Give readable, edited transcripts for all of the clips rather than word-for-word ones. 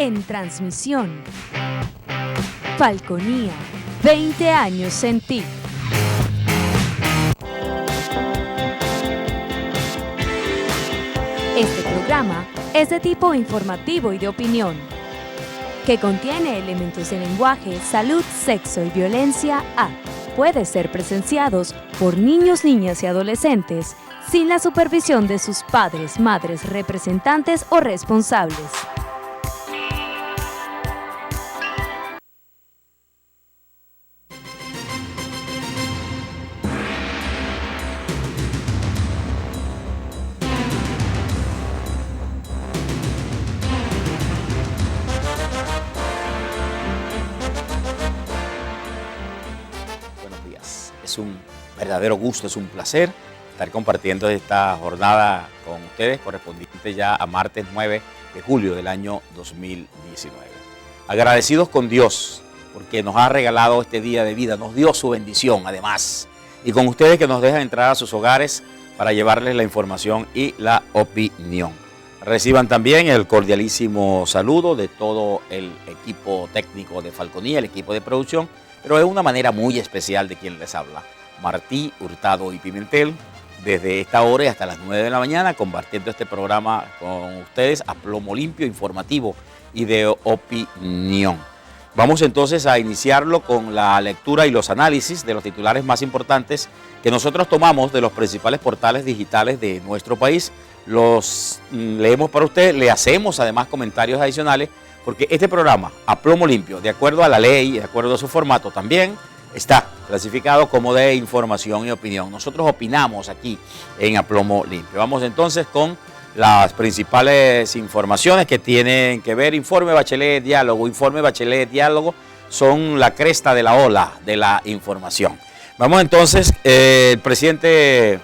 en transmisión. Falconía, 20 años en ti. Este programa es de tipo informativo y de opinión, que contiene elementos de lenguaje, salud, sexo y violencia puede ser presenciados por niños, niñas y adolescentes sin la supervisión de sus padres, madres, representantes o responsables. Es un verdadero gusto, es un placer estar compartiendo esta jornada con ustedes, correspondiente ya a martes 9 de julio del año 2019. Agradecidos con Dios porque nos ha regalado este día de vida, nos dio su bendición además, y con ustedes que nos dejan entrar a sus hogares para llevarles la información y la opinión. Reciban también el cordialísimo saludo de todo el equipo técnico de Falconía, el equipo de producción, pero de una manera muy especial de quien les habla, Martí Hurtado y Pimentel, desde esta hora y hasta las 9 de la mañana, compartiendo este programa con ustedes a plomo limpio, informativo y de opinión. Vamos entonces a iniciarlo con la lectura y los análisis de los titulares más importantes que nosotros tomamos de los principales portales digitales de nuestro país. Los leemos para usted, le hacemos además comentarios adicionales, porque este programa, a plomo limpio, de acuerdo a la ley, de acuerdo a su formato, también está clasificado como de información y opinión. Nosotros opinamos aquí en A Plomo Limpio. Vamos entonces con las principales informaciones que tienen que ver. Informe Bachelet Diálogo. Informe Bachelet Diálogo son la cresta de la ola de la información. Vamos entonces, el presidente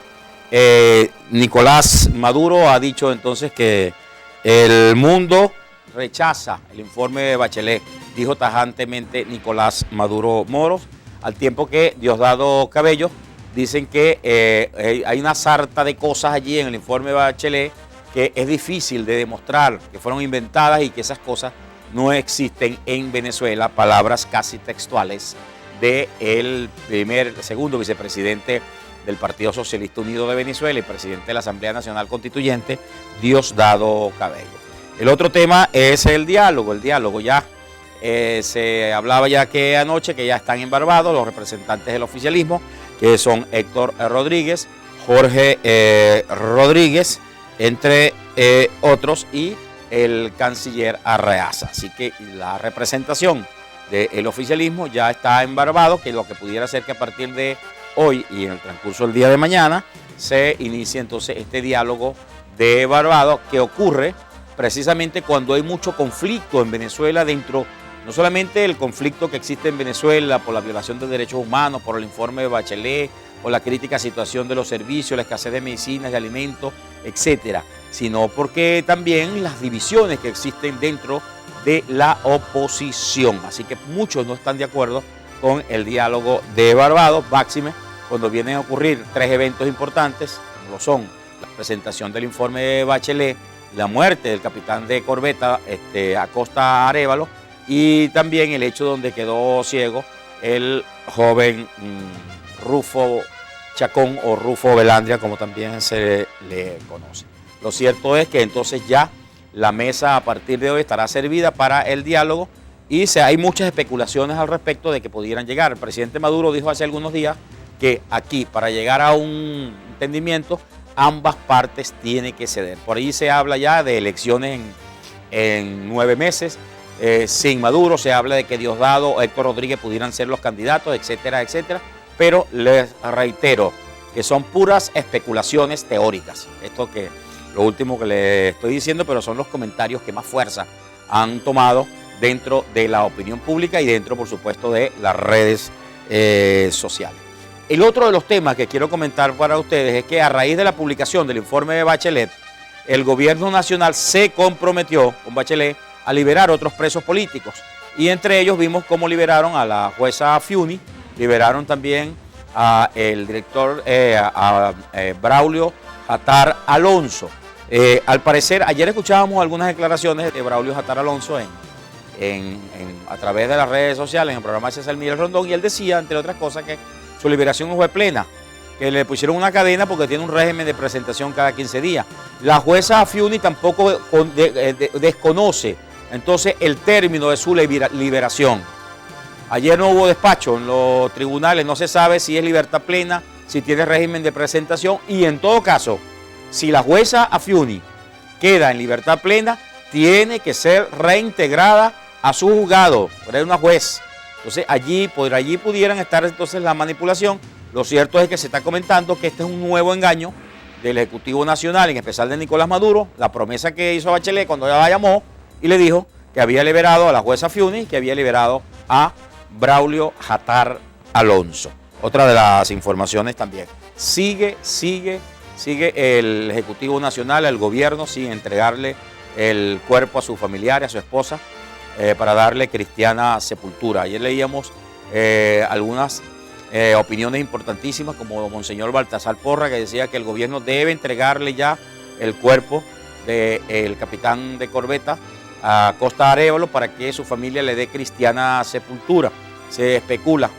Nicolás Maduro ha dicho entonces que el mundo rechaza el informe de Bachelet, dijo tajantemente Nicolás Maduro Moros, al tiempo que Diosdado Cabello dicen que hay una sarta de cosas allí en el informe de Bachelet que es difícil de demostrar, que fueron inventadas y que esas cosas no existen en Venezuela, palabras casi textuales del segundo vicepresidente del Partido Socialista Unido de Venezuela y presidente de la Asamblea Nacional Constituyente, Diosdado Cabello. El otro tema es el diálogo. El diálogo ya se hablaba ya que anoche que ya están embarbados los representantes del oficialismo, que son Héctor Rodríguez, Jorge Rodríguez, entre otros, y el canciller Arreaza. Así que la representación del oficialismo ya está embarbado, que lo que pudiera ser que a partir de hoy y en el transcurso del día de mañana se inicie entonces este diálogo de Barbados, que ocurre precisamente cuando hay mucho conflicto en Venezuela, dentro no solamente el conflicto que existe en Venezuela por la violación de derechos humanos, por el informe de Bachelet, por la crítica situación de los servicios, la escasez de medicinas, de alimentos, etcétera, sino porque también las divisiones que existen dentro de la oposición. Así que muchos no están de acuerdo con el diálogo de Barbados, máxime cuando vienen a ocurrir tres eventos importantes, como lo son la presentación del informe de Bachelet, la muerte del capitán de corbeta Acosta Arévalo, y también el hecho donde quedó ciego el joven Rufo Chacón o Rufo Velandria, como también se le conoce. Lo cierto es que entonces ya la mesa a partir de hoy estará servida para el diálogo y hay muchas especulaciones al respecto de que pudieran llegar. El presidente Maduro dijo hace algunos días que aquí, para llegar a un entendimiento, ambas partes tienen que ceder. Por ahí se habla ya de elecciones en 9 meses. Sin Maduro se habla de que Diosdado o Héctor Rodríguez pudieran ser los candidatos, etcétera, etcétera. Pero les reitero que son puras especulaciones teóricas. Esto que lo último que le estoy diciendo, pero son los comentarios que más fuerza han tomado dentro de la opinión pública y dentro, por supuesto, de las redes sociales. El otro de los temas que quiero comentar para ustedes es que a raíz de la publicación del informe de Bachelet, el gobierno nacional se comprometió con Bachelet a liberar otros presos políticos. Y entre ellos vimos cómo liberaron a la jueza Fiuni, liberaron también a el director Braulio Jatar Alonso. Al parecer, ayer escuchábamos algunas declaraciones de Braulio Jatar Alonso a través de las redes sociales, en el programa de César Miguel Rondón, y él decía, entre otras cosas, que su liberación fue plena, que le pusieron una cadena porque tiene un régimen de presentación cada 15 días. La jueza Afiuni tampoco desconoce entonces el término de su liberación. Ayer no hubo despacho en los tribunales, no se sabe si es libertad plena, si tiene régimen de presentación, y en todo caso, si la jueza Afiuni queda en libertad plena, tiene que ser reintegrada a su juzgado, pero es una juez. Entonces allí pudieran estar entonces la manipulación. Lo cierto es que se está comentando que este es un nuevo engaño del Ejecutivo Nacional, en especial de Nicolás Maduro, la promesa que hizo Bachelet cuando ella la llamó y le dijo que había liberado a la jueza Afiuni, que había liberado a Braulio Jatar Alonso. Otra de las informaciones también. Sigue el Ejecutivo Nacional, el gobierno, sin entregarle el cuerpo a su familiar, a su esposa, para darle cristiana sepultura. Ayer leíamos algunas opiniones importantísimas, como Monseñor Baltasar Porra, que decía que el gobierno debe entregarle ya el cuerpo del capitán de corbeta a Costa Arévalo para que su familia le dé cristiana sepultura. Se especula.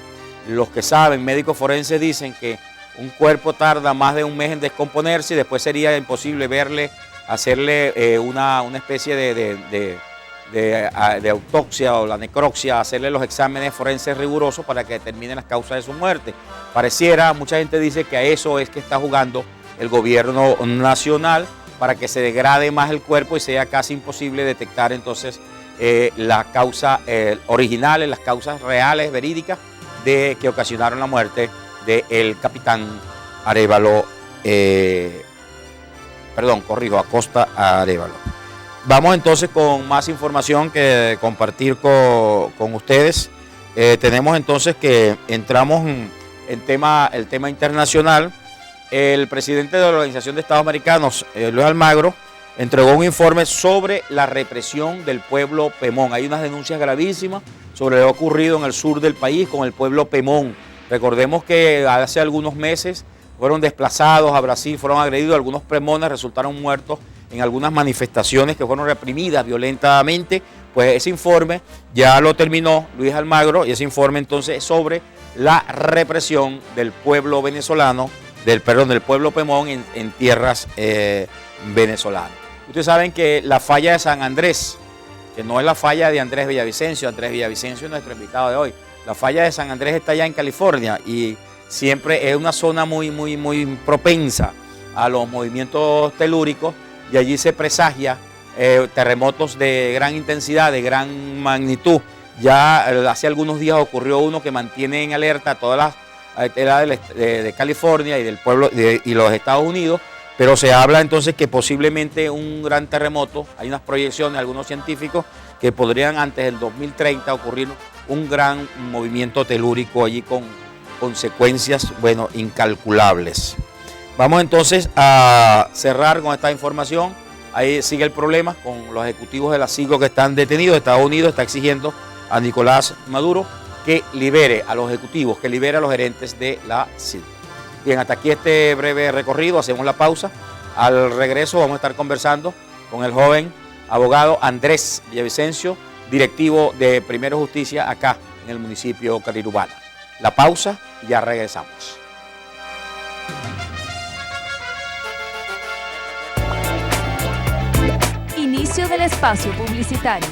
Los que saben, médicos forenses, dicen que un cuerpo tarda más de un mes en descomponerse y después sería imposible hacerle una especie de autopsia o la necropsia, hacerle los exámenes forenses rigurosos para que determinen las causas de su muerte. Pareciera, mucha gente dice que a eso es que está jugando el gobierno nacional, para que se degrade más el cuerpo y sea casi imposible detectar entonces las causas originales, las causas reales, verídicas, que ocasionaron la muerte del capitán Arévalo, Acosta Arévalo. Vamos entonces con más información que compartir con ustedes. Tenemos entonces que entramos en el tema internacional. El presidente de la Organización de Estados Americanos, Luis Almagro, entregó un informe sobre la represión del pueblo Pemón. Hay unas denuncias gravísimas sobre lo que ha ocurrido en el sur del país con el pueblo Pemón. Recordemos que hace algunos meses fueron desplazados a Brasil, fueron agredidos, algunos pemones resultaron muertos en algunas manifestaciones que fueron reprimidas violentamente. Pues ese informe ya lo terminó Luis Almagro, y ese informe entonces es sobre la represión del pueblo venezolano, del pueblo Pemón en tierras venezolanas. Ustedes saben que la falla de San Andrés, que no es la falla de Andrés Villavicencio es nuestro invitado de hoy. La falla de San Andrés está allá en California y siempre es una zona muy propensa a los movimientos telúricos, y allí se presagia terremotos de gran intensidad, de gran magnitud. Ya hace algunos días ocurrió uno que mantiene en alerta a todas las de California y del pueblo y los Estados Unidos, pero se habla entonces que posiblemente un gran terremoto, hay unas proyecciones de algunos científicos que podrían antes del 2030 ocurrir un gran movimiento telúrico allí con consecuencias, incalculables. Vamos entonces a cerrar con esta información. Ahí sigue el problema con los ejecutivos de la CIGO que están detenidos. Estados Unidos está exigiendo a Nicolás Maduro que libere a los ejecutivos, que libere a los gerentes de la CIGO. Bien, hasta aquí este breve recorrido, hacemos la pausa. Al regreso vamos a estar conversando con el joven abogado Andrés Villavicencio, directivo de Primero Justicia acá en el municipio Carirubana. La pausa y ya regresamos. Inicio del espacio publicitario.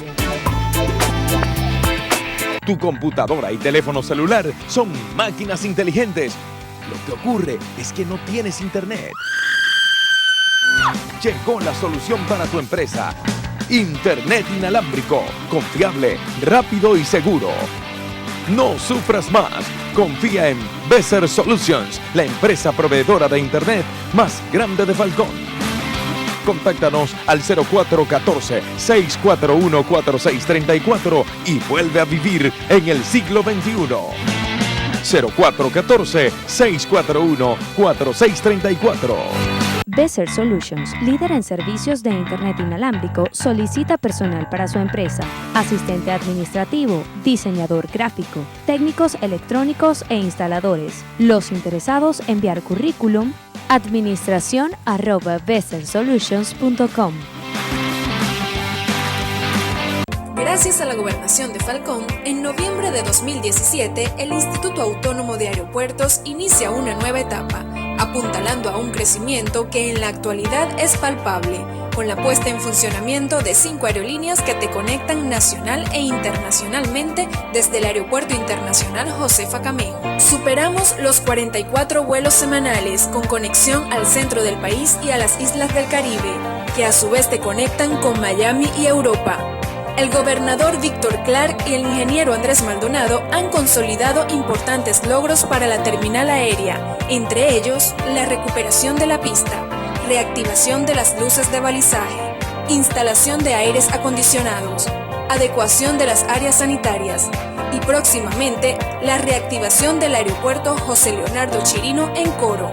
Tu computadora y teléfono celular son máquinas inteligentes. Lo que ocurre es que no tienes internet. Llegó la solución para tu empresa. Internet inalámbrico, confiable, rápido y seguro. No sufras más. Confía en Besser Solutions, la empresa proveedora de internet más grande de Falcón. Contáctanos al 0414-641-4634 y vuelve a vivir en el siglo XXI. 0414-641-4634. Besser Solutions, líder en servicios de Internet inalámbrico, solicita personal para su empresa, asistente administrativo, diseñador gráfico, técnicos electrónicos e instaladores. Los interesados enviar currículum administración@bessersolutions.com. Gracias a la Gobernación de Falcón, en noviembre de 2017, el Instituto Autónomo de Aeropuertos inicia una nueva etapa, apuntalando a un crecimiento que en la actualidad es palpable, con la puesta en funcionamiento de 5 aerolíneas que te conectan nacional e internacionalmente desde el Aeropuerto Internacional Josefa Camejo. Superamos los 44 vuelos semanales con conexión al centro del país y a las islas del Caribe, que a su vez te conectan con Miami y Europa. El gobernador Víctor Clark y el ingeniero Andrés Maldonado han consolidado importantes logros para la terminal aérea, entre ellos la recuperación de la pista, reactivación de las luces de balizaje, instalación de aires acondicionados, adecuación de las áreas sanitarias y próximamente la reactivación del aeropuerto José Leonardo Chirino en Coro.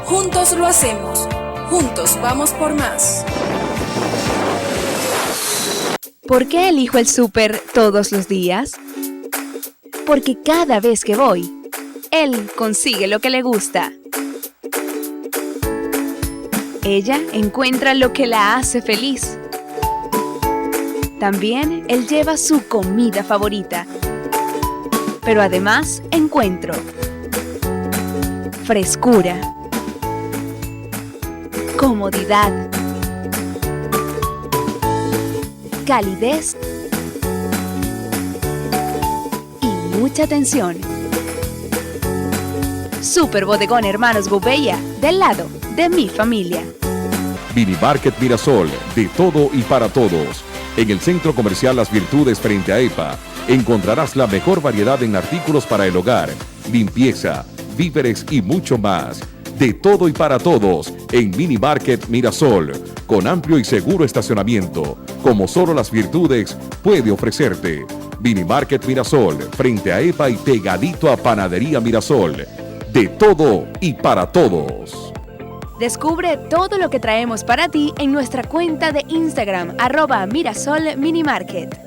Juntos lo hacemos, juntos vamos por más. ¿Por qué elijo el súper todos los días? Porque cada vez que voy, él consigue lo que le gusta. Ella encuentra lo que la hace feliz. También él lleva su comida favorita. Pero además encuentro frescura, comodidad, calidez y mucha atención. Super Bodegón Hermanos Gouveia, del lado de mi familia. Mini Market Mirasol, de todo y para todos. En el Centro Comercial Las Virtudes frente a EPA, encontrarás la mejor variedad en artículos para el hogar, limpieza, víveres y mucho más. De todo y para todos en Mini Market Mirasol, con amplio y seguro estacionamiento, como solo Las Virtudes puede ofrecerte. Mini Market Mirasol, frente a EPA y pegadito a Panadería Mirasol. De todo y para todos. Descubre todo lo que traemos para ti en nuestra cuenta de Instagram, @MirasolMiniMarket.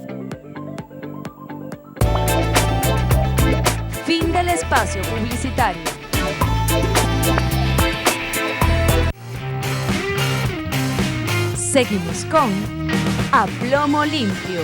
Fin del espacio publicitario. Seguimos con A Plomo Limpio.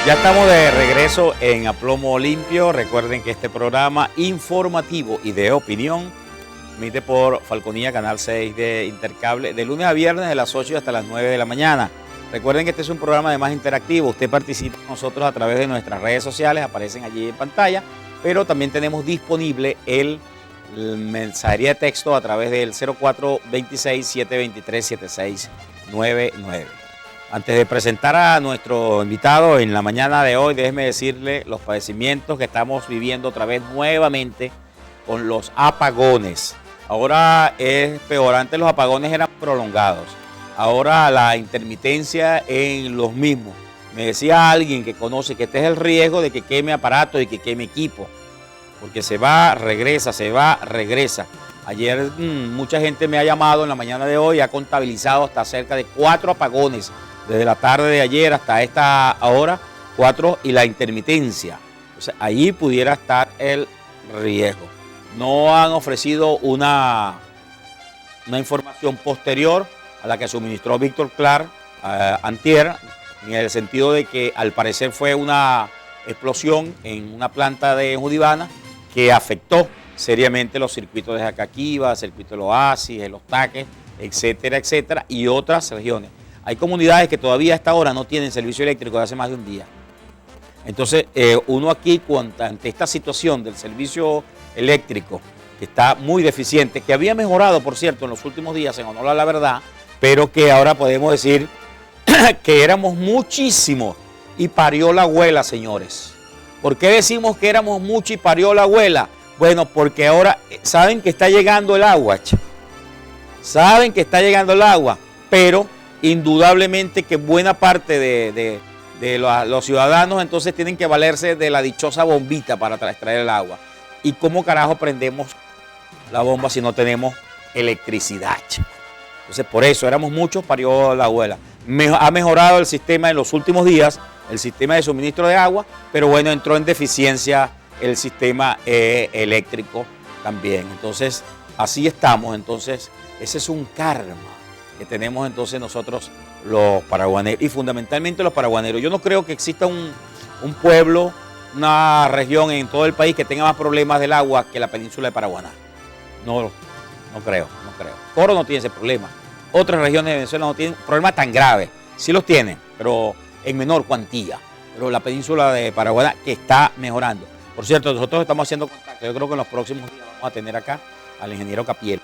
Ya estamos de regreso en A Plomo Limpio. Recuerden que este programa informativo y de opinión emite por Falconía, Canal 6 de Intercable, de lunes a viernes de las 8 hasta las 9 de la mañana. Recuerden que este es un programa además interactivo. Usted participa con nosotros a través de nuestras redes sociales, aparecen allí en pantalla, pero también tenemos disponible el mensajería de texto a través del 0426-723-7699. Antes de presentar a nuestro invitado en la mañana de hoy, déjeme decirle los padecimientos que estamos viviendo otra vez nuevamente con los apagones. Ahora es peor, antes los apagones eran prolongados, ahora la intermitencia en los mismos. Me decía alguien que conoce que este es el riesgo de que queme aparatos y que queme equipo, porque se va, regresa, se va, regresa. Ayer mucha gente me ha llamado en la mañana de hoy, ha contabilizado hasta cerca de 4 apagones. Desde la tarde de ayer hasta esta hora, 4 y la intermitencia. O sea, ahí pudiera estar el riesgo. No han ofrecido una información posterior a la que suministró Víctor Clark antier, en el sentido de que al parecer fue una explosión en una planta de Judibana que afectó seriamente los circuitos de Jacaquiba, el circuito del Oasis, el Los Taques, etcétera, etcétera, y otras regiones. Hay comunidades que todavía a esta hora no tienen servicio eléctrico de hace más de un día. Entonces, uno aquí, ante esta situación del servicio eléctrico, que está muy deficiente, que había mejorado, por cierto, en los últimos días, en honor a la verdad, pero que ahora podemos decir que éramos muchísimos y parió la abuela, señores. ¿Por qué decimos que éramos muchos y parió la abuela? Bueno, porque ahora saben que está llegando el agua, saben que está llegando el agua, pero indudablemente que buena parte de los ciudadanos entonces tienen que valerse de la dichosa bombita para extraer el agua. ¿Y cómo carajo prendemos la bomba si no tenemos electricidad, chico. Entonces, por eso éramos muchos, parió la abuela. Ha mejorado el sistema en los últimos días, el sistema de suministro de agua, pero bueno, entró en deficiencia el sistema eléctrico también. Entonces, así estamos. Entonces, ese es un karma que tenemos entonces nosotros los paraguaneros, y fundamentalmente los paraguaneros. Yo no creo que exista un pueblo, una región en todo el país que tenga más problemas del agua que la península de Paraguaná. No creo. Coro no tiene ese problema. Otras regiones de Venezuela no tienen problemas tan graves. Sí los tienen, pero en menor cuantía. Pero la península de Paraguaná que está mejorando. Por cierto, nosotros estamos haciendo contacto. Yo creo que en los próximos días vamos a tener acá al ingeniero Capiel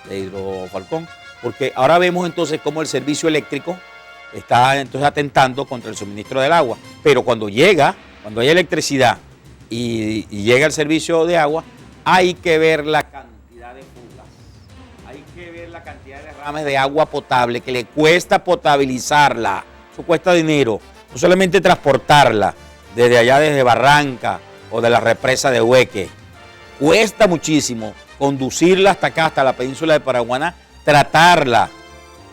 de Hidrofalcón, porque ahora vemos entonces cómo el servicio eléctrico está entonces atentando contra el suministro del agua. Pero cuando hay electricidad y llega el servicio de agua, hay que ver la cantidad de fugas, hay que ver la cantidad de derrames de agua potable que le cuesta potabilizarla. Eso cuesta dinero, no solamente transportarla desde allá, desde Barranca o de la represa de Hueque. Cuesta muchísimo conducirla hasta acá, hasta la península de Paraguaná, tratarla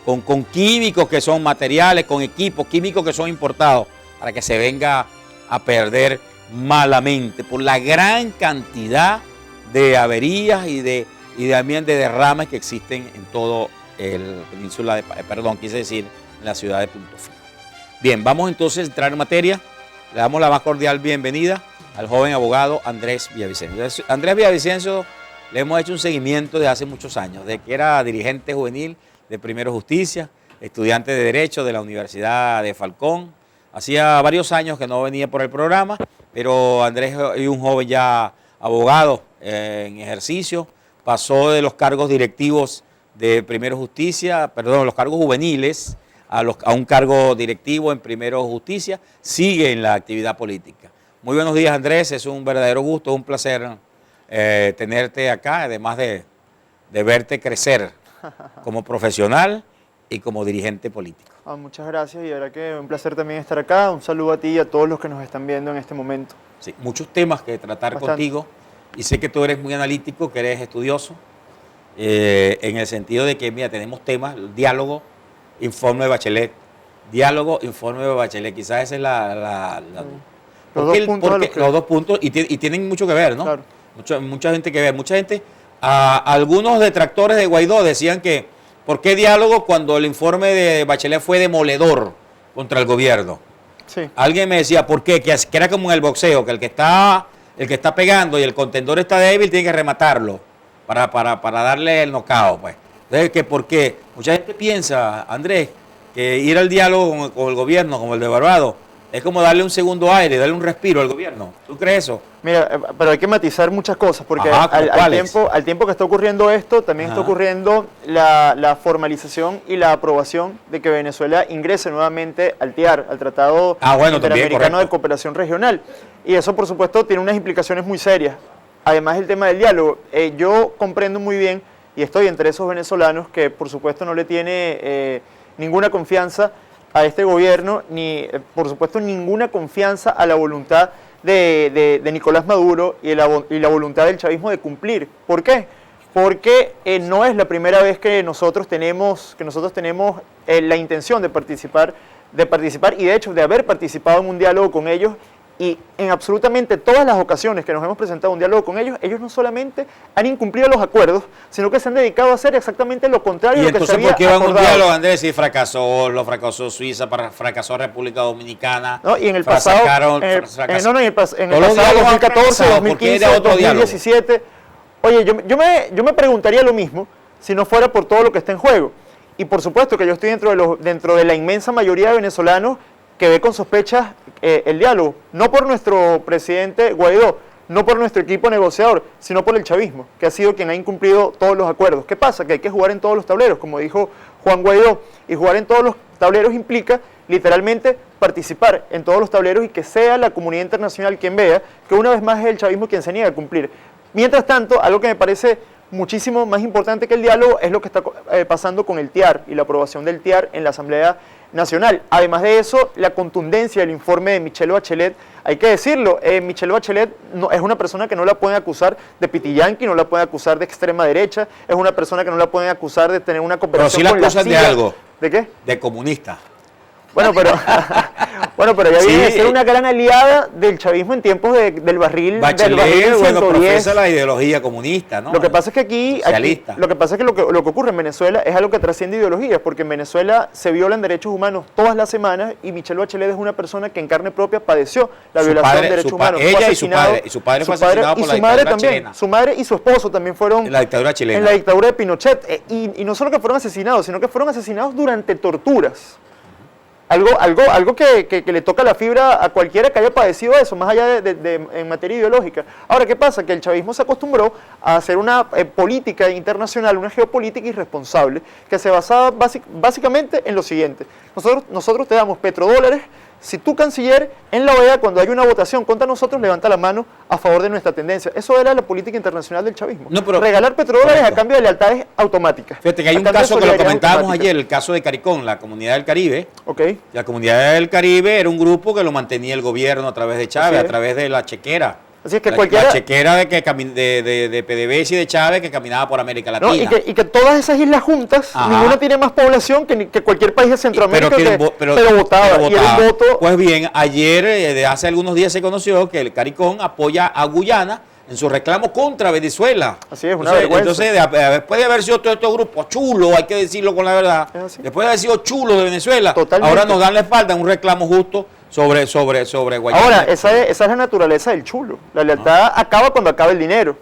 con químicos que son materiales, con equipos químicos que son importados, para que se venga a perder malamente por la gran cantidad de averías y también de derrames que existen en todo el península de, en la ciudad de Punto Fijo. Bien, vamos entonces a entrar en materia. Le damos la más cordial bienvenida al joven abogado Andrés Villavicencio. Andrés Villavicencio le hemos hecho un seguimiento de hace muchos años, de que era dirigente juvenil de Primero Justicia, estudiante de Derecho de la Universidad de Falcón. Hacía varios años que no venía por el programa, pero Andrés es un joven ya abogado en ejercicio, pasó de los cargos directivos de Primero Justicia, los cargos juveniles, a un cargo directivo en Primero Justicia, sigue en la actividad política. Muy buenos días, Andrés, es un verdadero gusto, un placer tenerte acá, además de verte crecer como profesional y como dirigente político. Muchas gracias, y de verdad que un placer también estar acá. Un saludo a ti y a todos los que nos están viendo en este momento. Sí, muchos temas que tratar contigo, y sé que tú eres muy analítico, que eres estudioso, en el sentido de que, mira, tenemos temas, diálogo, informe de Bachelet, quizás esa es los dos puntos, y tienen mucho que ver, ¿no? Claro. Mucha gente que ver, algunos detractores de Guaidó decían que ¿por qué diálogo cuando el informe de Bachelet fue demoledor contra el gobierno? Sí. Alguien me decía, ¿por qué? Que era como en el boxeo, que el que está pegando y el contendor está débil tiene que rematarlo para darle el knockout, pues. Entonces, que ¿por qué? Mucha gente piensa, Andrés, que ir al diálogo con el gobierno, como el de Barbados, es como darle un segundo aire, darle un respiro al gobierno. ¿Tú crees eso? Mira, pero hay que matizar muchas cosas, porque al tiempo que está ocurriendo esto, también está ocurriendo la formalización y la aprobación de que Venezuela ingrese nuevamente al TIAR, al Tratado Interamericano de Cooperación Regional. Y eso, por supuesto, tiene unas implicaciones muy serias. Además, el tema del diálogo. Yo comprendo muy bien, y estoy entre esos venezolanos que, por supuesto, no le tiene ninguna confianza a este gobierno, ni por supuesto ninguna confianza a la voluntad de Nicolás Maduro y la voluntad del chavismo de cumplir. ¿Por qué? Porque no es la primera vez que nosotros tenemos la intención de participar y de hecho de haber participado en un diálogo con ellos, y en absolutamente todas las ocasiones que nos hemos presentado un diálogo con ellos, ellos no solamente han incumplido los acuerdos, sino que se han dedicado a hacer exactamente lo contrario de lo que se había acordado. ¿Y entonces por qué van a un diálogo, Andrés, si fracasó Suiza, fracasó República Dominicana? No, y en el pasado, en el pasado 2014, 2015, 2017, oye, yo me preguntaría lo mismo si no fuera por todo lo que está en juego. Y por supuesto que yo estoy dentro de la inmensa mayoría de venezolanos que ve con sospechas el diálogo, no por nuestro presidente Guaidó, no por nuestro equipo negociador, sino por el chavismo, que ha sido quien ha incumplido todos los acuerdos. ¿Qué pasa? Que hay que jugar en todos los tableros, como dijo Juan Guaidó, y jugar en todos los tableros implica literalmente participar en todos los tableros y que sea la comunidad internacional quien vea que una vez más es el chavismo quien se niega a cumplir. Mientras tanto, algo que me parece muchísimo más importante que el diálogo es lo que está pasando con el TIAR y la aprobación del TIAR en la Asamblea nacional. Además de eso, la contundencia del informe de Michelle Bachelet, hay que decirlo, Michelle Bachelet no, es una persona que no la pueden acusar de pitillanqui, no la pueden acusar de extrema derecha, es una persona que no la pueden acusar de tener una cooperación con la CIA. Pero sí la acusan de algo. ¿De qué? De comunista. Bueno, pero ella viene a ser una gran aliada del chavismo en tiempos del barril. Bachelet, del barril 110. bueno, profesa la ideología comunista, ¿no? Lo que pasa es que aquí lo que pasa es que lo que ocurre en Venezuela es algo que trasciende ideologías, porque en Venezuela se violan derechos humanos todas las semanas y Michelle Bachelet es una persona que en carne propia padeció la violación de derechos humanos. Ella y su padre fue asesinado por la dictadura chilena. Su madre y su esposo también fueron en la dictadura chilena. En la dictadura de Pinochet. Y no solo que fueron asesinados, sino que fueron asesinados durante torturas. Algo que le toca la fibra a cualquiera que haya padecido eso, más allá en materia ideológica. Ahora, ¿qué pasa? Que el chavismo se acostumbró a hacer una política internacional, una geopolítica irresponsable, que se basaba básicamente en lo siguiente. Nosotros te damos petrodólares. Si tu canciller en la OEA, cuando hay una votación contra nosotros, levanta la mano a favor de nuestra tendencia. Eso era la política internacional del chavismo. No, pero, regalar petrodólares a cambio de lealtades automáticas. Fíjate que hay un caso que lo comentábamos ayer, el caso de CARICOM, la Comunidad del Caribe. Okay. La Comunidad del Caribe era un grupo que lo mantenía el gobierno a través de Chávez, a través de la chequera. Así es que la chequera de PDVSA y de Chávez que caminaba por América Latina. No, y que todas esas islas juntas, ninguna tiene más población que cualquier país de Centroamérica, pero votaba. Y el voto... Pues bien, ayer, de hace algunos días se conoció que el CARICOM apoya a Guyana en su reclamo contra Venezuela. Así es, una vergüenza. Entonces, después de haber sido todo este grupo chulo, hay que decirlo con la verdad, después de haber sido chulo de Venezuela, ahora nos dan la espalda en un reclamo justo sobre Guayana. Ahora, esa es la naturaleza del chulo. La lealtad acaba cuando acaba el dinero,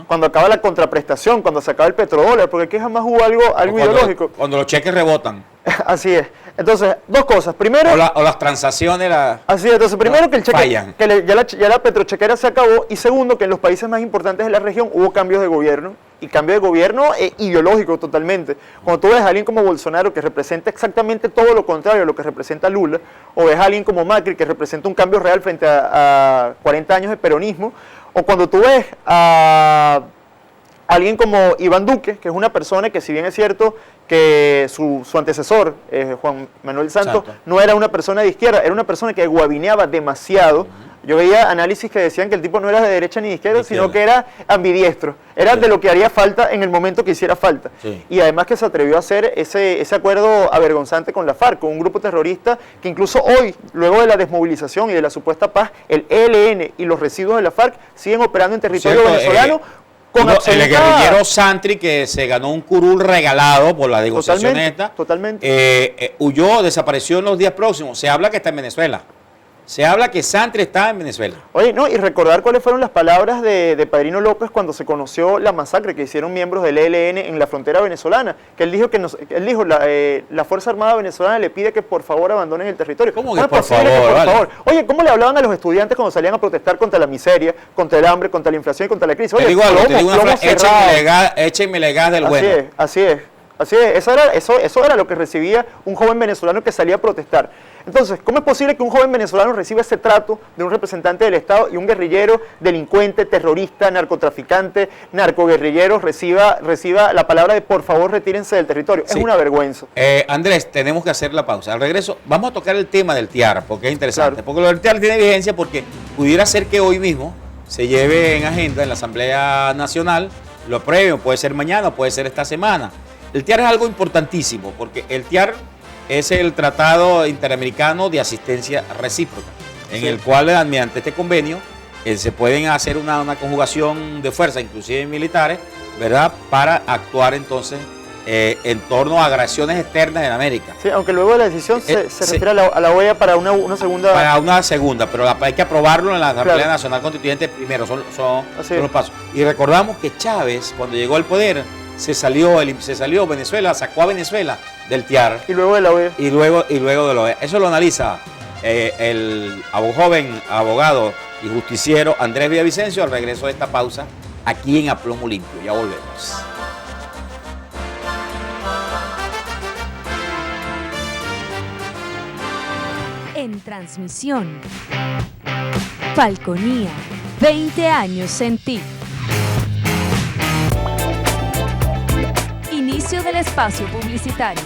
cuando acaba la contraprestación, cuando se acaba el petrodólar, porque aquí jamás hubo algo ideológico. Cuando los cheques rebotan. Así es. Entonces, dos cosas. Primero... O las transacciones... Así es. Entonces, primero que el cheque... Ya la petrochequera se acabó. Y segundo, que en los países más importantes de la región hubo cambios de gobierno. Y cambio de gobierno ideológico totalmente. Cuando tú ves a alguien como Bolsonaro, que representa exactamente todo lo contrario a lo que representa Lula, o ves a alguien como Macri, que representa un cambio real frente a 40 años de peronismo, o cuando tú ves a alguien como Iván Duque, que es una persona que, si bien es cierto que su antecesor, Juan Manuel Santos, no era una persona de izquierda, era una persona que guabineaba demasiado. Yo veía análisis que decían que el tipo no era de derecha ni de izquierda, sino que era ambidiestro. Era de lo que haría falta en el momento que hiciera falta. Sí. Y además que se atrevió a hacer ese acuerdo avergonzante con la FARC, con un grupo terrorista que incluso hoy, luego de la desmovilización y de la supuesta paz, el ELN y los residuos de la FARC siguen operando en territorio venezolano. El guerrillero Santri, que se ganó un curul regalado por la negociación esta, huyó, desapareció en los días próximos. Se habla que está en Venezuela. Se habla que Santri está en Venezuela. Oye, no, y recordar cuáles fueron las palabras de Padrino López cuando se conoció la masacre que hicieron miembros del ELN en la frontera venezolana. Que él dijo la Fuerza Armada venezolana le pide que por favor abandonen el territorio. ¿Cómo que por favor? Oye, ¿cómo le hablaban a los estudiantes cuando salían a protestar contra la miseria, contra el hambre, contra la inflación y contra la crisis? Oye, te digo algo, échenme gas del bueno. Así es. Eso era lo que recibía un joven venezolano que salía a protestar. Entonces, ¿cómo es posible que un joven venezolano reciba ese trato de un representante del Estado y un guerrillero, delincuente, terrorista, narcotraficante, narcoguerrillero reciba la palabra de por favor retírense del territorio? Sí. Es una vergüenza. Andrés, tenemos que hacer la pausa. Al regreso vamos a tocar el tema del TIAR, porque es interesante. Claro. Porque lo del TIAR tiene vigencia porque pudiera ser que hoy mismo se lleve en agenda en la Asamblea Nacional, lo aprueben, puede ser mañana, puede ser esta semana. El TIAR es algo importantísimo porque el TIAR es el Tratado Interamericano de Asistencia Recíproca, en el cual mediante este convenio se pueden hacer una conjugación de fuerzas, inclusive militares, ¿verdad?, para actuar entonces en torno a agresiones externas en América. Sí, aunque luego de la decisión se refiere a la OEA para una segunda... Para una segunda, pero hay que aprobarlo en la Asamblea Nacional Constituyente primero, son los pasos. Y recordamos que Chávez, cuando llegó al poder, se salió Venezuela, sacó a Venezuela del TIAR. Y luego de la OEA. Y luego de la OEA. Eso lo analiza el joven abogado y justiciero Andrés Villavicencio al regreso de esta pausa aquí en A Plomo Limpio. Ya volvemos. En transmisión, Falconía, 20 años en ti. Inicio del espacio publicitario.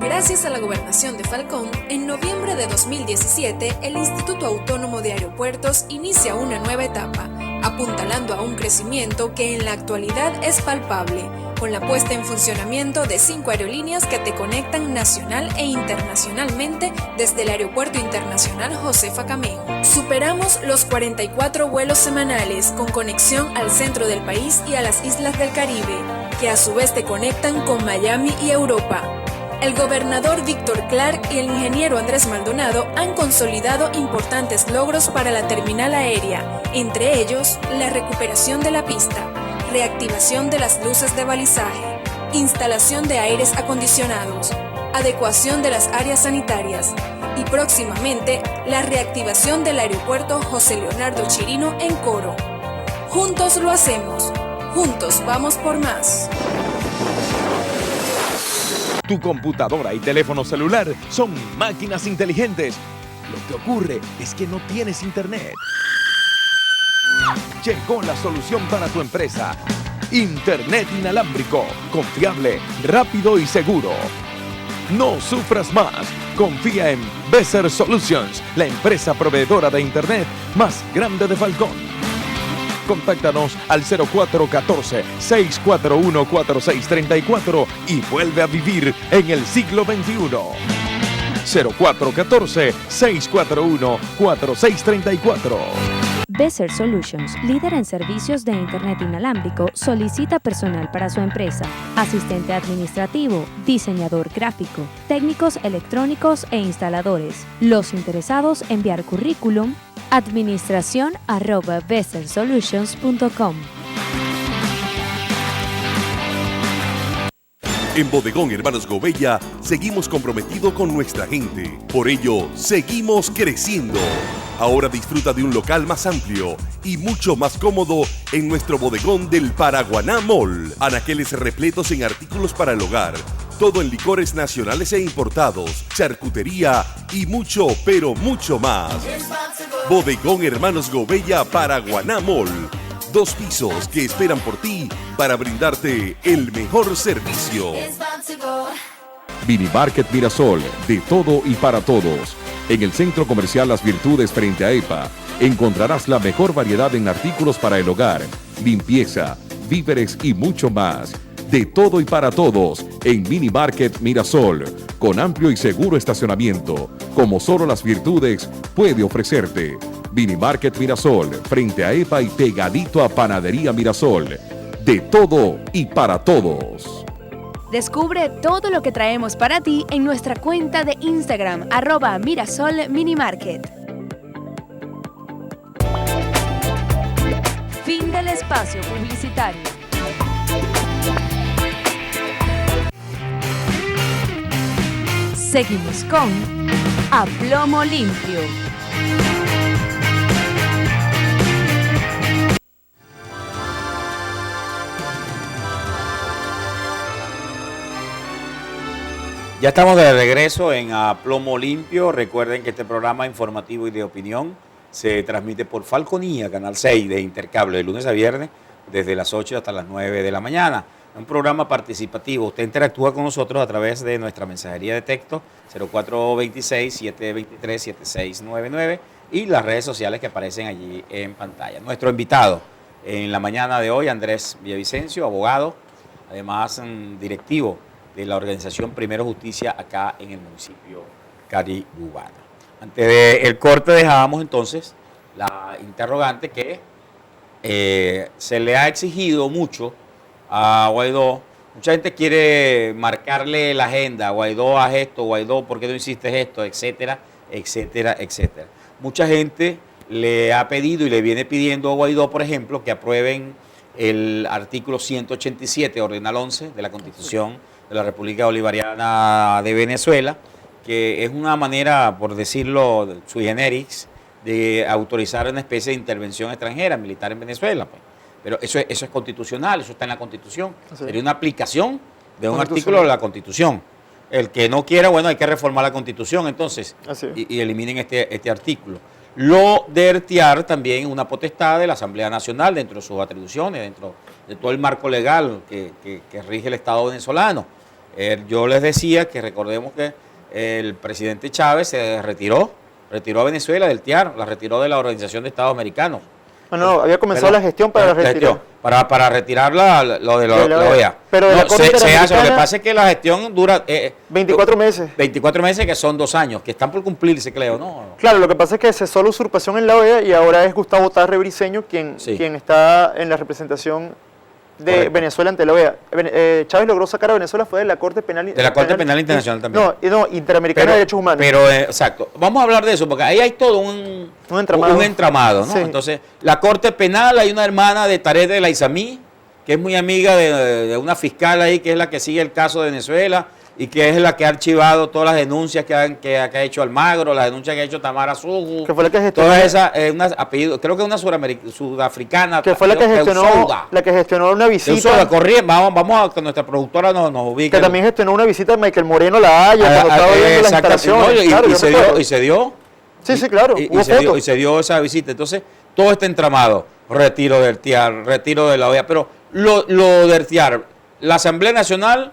Gracias a la Gobernación de Falcón, en noviembre de 2017, el Instituto Autónomo de Aeropuertos inicia una nueva etapa, apuntalando a un crecimiento que en la actualidad es palpable, con la puesta en funcionamiento de 5 aerolíneas que te conectan nacional e internacionalmente desde el Aeropuerto Internacional Josefa Camejo. Superamos los 44 vuelos semanales con conexión al centro del país y a las islas del Caribe, que a su vez te conectan con Miami y Europa. El gobernador Víctor Clark y el ingeniero Andrés Maldonado han consolidado importantes logros para la terminal aérea, entre ellos la recuperación de la pista, reactivación de las luces de balizaje, instalación de aires acondicionados, adecuación de las áreas sanitarias y próximamente la reactivación del aeropuerto José Leonardo Chirino en Coro. Juntos lo hacemos, juntos vamos por más. Tu computadora y teléfono celular son máquinas inteligentes. Lo que ocurre es que no tienes internet. Llegó la solución para tu empresa. Internet inalámbrico, confiable, rápido y seguro. No sufras más. Confía en Besser Solutions, la empresa proveedora de internet más grande de Falcón. Contáctanos al 0414-641-4634 y vuelve a vivir en el siglo XXI. 0414-641-4634. Besser Solutions, líder en servicios de Internet inalámbrico, solicita personal para su empresa, asistente administrativo, diseñador gráfico, técnicos electrónicos e instaladores. Los interesados enviar currículum administración@bessersolutions.com. En Bodegón Hermanos Gobella seguimos comprometidos con nuestra gente. Por ello, seguimos creciendo. Ahora disfruta de un local más amplio y mucho más cómodo en nuestro bodegón del Paraguaná Mall. Anaqueles repletos en artículos para el hogar. Todo en licores nacionales e importados, charcutería y mucho, pero mucho más. Bodegón Hermanos Gobella Paraguaná Mall. 2 pisos que esperan por ti para brindarte el mejor servicio. Mini Market Mirasol, de todo y para todos. En el Centro Comercial Las Virtudes frente a EPA, encontrarás la mejor variedad en artículos para el hogar, limpieza, víveres y mucho más. De todo y para todos en Mini Market Mirasol, con amplio y seguro estacionamiento, como solo Las Virtudes puede ofrecerte. Mini Market Mirasol, frente a EPA y pegadito a Panadería Mirasol. De todo y para todos. Descubre todo lo que traemos para ti en nuestra cuenta de Instagram, @MirasolMiniMarket. Fin del espacio publicitario. Seguimos con A Plomo Limpio. Ya estamos de regreso en A Plomo Limpio. Recuerden que este programa informativo y de opinión se transmite por Falconía, Canal 6 de Intercable, de lunes a viernes, desde las 8 hasta las 9 de la mañana. Un programa participativo. Usted interactúa con nosotros a través de nuestra mensajería de texto 0426-723-7699 y las redes sociales que aparecen allí en pantalla. Nuestro invitado en la mañana de hoy, Andrés Villavicencio, abogado, además directivo de la organización Primero Justicia acá en el municipio caribubano. Antes del corte dejábamos entonces la interrogante que se le ha exigido mucho a Guaidó. Mucha gente quiere marcarle la agenda, Guaidó haz esto, Guaidó ¿por qué no hiciste esto?, etcétera, etcétera, etcétera. Mucha gente le ha pedido y le viene pidiendo a Guaidó, por ejemplo, que aprueben el artículo 187, ordenal 11 de la Constitución de la República Bolivariana de Venezuela, que es una manera, por decirlo sui generis, de autorizar una especie de intervención extranjera militar en Venezuela. Pues. Pero eso es constitucional, eso está en la Constitución. Así. Sería una aplicación de un artículo de la Constitución. El que no quiera, bueno, hay que reformar la Constitución, entonces, y eliminen este artículo. Lo de ERTIAR también una potestad de la Asamblea Nacional dentro de sus atribuciones, dentro de todo el marco legal que rige el Estado venezolano. Yo les decía que recordemos que el presidente Chávez se retiró a Venezuela del TIAR, la retiró de la Organización de Estados Americanos. No, había comenzado la gestión para retirar. Para retirar lo de la OEA. Pero de la Corte Interamericana, lo que pasa es que la gestión dura 24 meses. 24 meses, que son 2 años, que están por cumplirse, creo, ¿no? Claro, lo que pasa es que cesó la usurpación en la OEA y ahora es Gustavo Tarre Briceño quien está en la representación de Correcto. Venezuela ante la OEA. Chávez logró sacar a Venezuela fue de la Corte Penal Internacional también. No, Interamericana de Derechos Humanos. Pero, exacto. Vamos a hablar de eso, porque ahí hay todo un entramado, ¿no? Sí. Entonces, la Corte Penal, hay una hermana de Tarek El Aizami, que es muy amiga de una fiscal ahí, que es la que sigue el caso de Venezuela, y que es la que ha archivado todas las denuncias que ha hecho Almagro, las denuncias que ha hecho Tamara Suju. Que fue la que gestionó. Todas esas, apellidos, creo que una sudafricana. Que fue la que gestionó una visita. Vamos a que nuestra productora nos ubique. Que también gestionó una visita de Michael Moreno La Haya, cuando estaba viendo las instalaciones. Y se dio. Sí, claro. Y se dio esa visita. Entonces, todo está entramado. Retiro del TIAR, retiro de la OEA. Pero lo del TIAR, la Asamblea Nacional,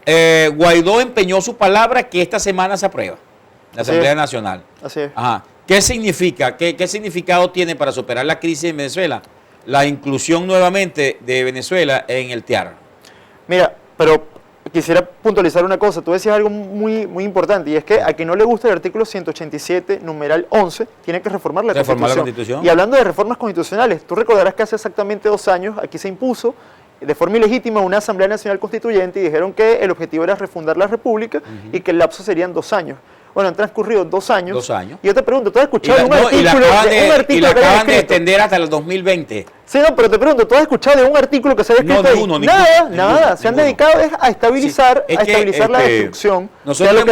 Guaidó empeñó su palabra que esta semana se aprueba. La Asamblea Nacional. Así es. Ajá. ¿Qué significa? ¿Qué significado tiene para superar la crisis en Venezuela? La inclusión nuevamente de Venezuela en el TIAR. Mira, pero quisiera puntualizar una cosa. Tú decías algo muy, muy importante, y es que a quien no le gusta el artículo 187, numeral 11, tiene que reformar la Constitución. Y hablando de reformas constitucionales, tú recordarás que hace exactamente 2 años aquí se impuso de forma ilegítima una Asamblea Nacional Constituyente y dijeron que el objetivo era refundar la República y que el lapso serían 2 años. Bueno, han transcurrido 2 años. 2 años. Y yo te pregunto, ¿tú has escuchado un artículo? Y la acaban de extender hasta el 2020. Sí, no, pero te pregunto, ¿tú has escuchado de un artículo que se haya escrito ahí? Nada. Se han dedicado a estabilizar, la destrucción. Nosotros